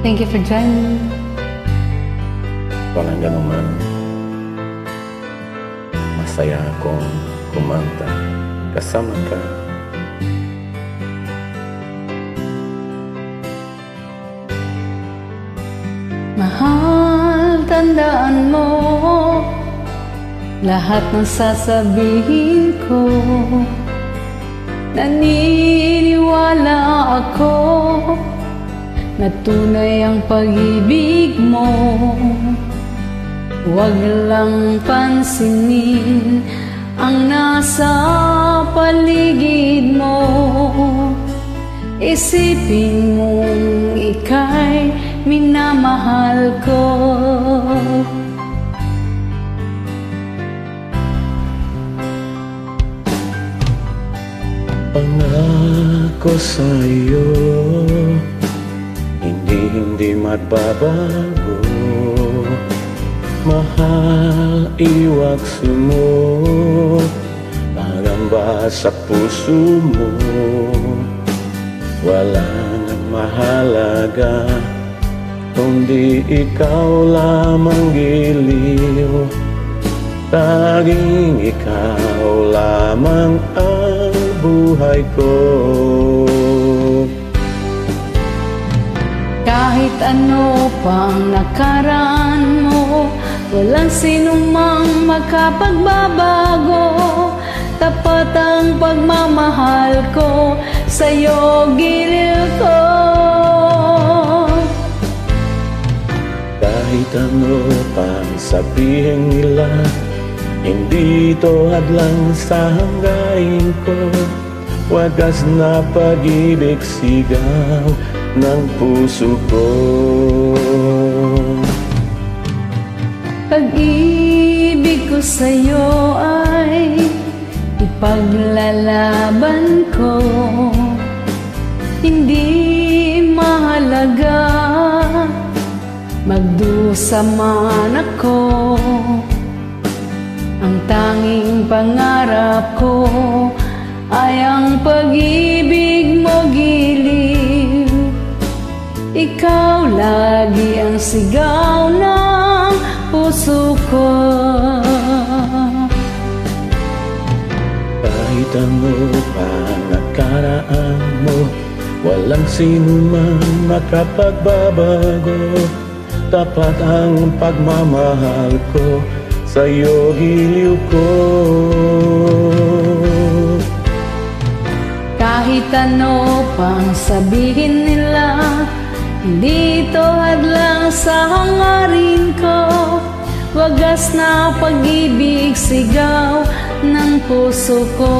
Thank you for joining. Walang ganuman. Masaya akong kumanta kasama ka. Mahal, tandaan mo lahat ng sasabihin ko. Naniniwala ako na tunay ang pag-ibig mo. Huwag lang pansinin ang nasa paligid mo. Isipin mong ika'y minamahal ko. Pangako sa'yo, hindi magbabago. Mahal, iwakso mo pangamba sa puso mo. Walang mahalaga kundi ikaw lamang giliw. Tanging ikaw lamang ang buhay ko. Kahit ano pang nakaraan mo, walang sinumang makapagbabago. Tapat ang pagmamahal ko, sa'yo giliw ko. Kahit ano pang sabihin nila, hindi ito hadlang sa hanggain ko. Wagas na pag-ibig sigaw ng puso ko. Pag-ibig ko sa'yo ay ipaglalaban ko. Hindi mahalaga magdusa man ako. Ang tanging pangarap ko ay ang pag-ibig mo giliw. Ikaw lagi ang sigaw ng puso ko. Kahit ano pa nakaraan mo, walang sino man makapagbabago. Tapat ang pagmamahal ko, sa'yo giliw ko. Kahit ano pang sabihin nila, hindi ito hadlang sa hangarin ko. Wagas na pag-ibig sigaw ng puso ko.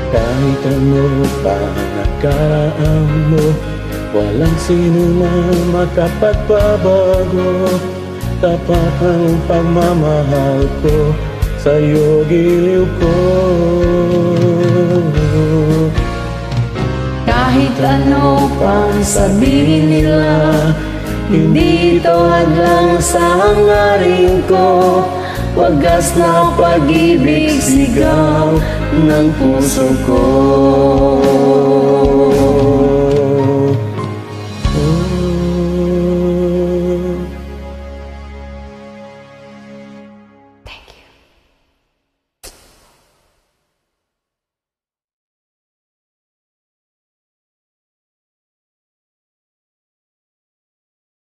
Kahit ano pa nakaraan mo, walang sino man makapagbabago. Tapat ang pagmamahal ko, sa'yo giliw ko. Kahit ano pang sabihin nila, hindi ito hadlang sa hangarin ko. Wagas na pag-ibig sigaw ng puso ko.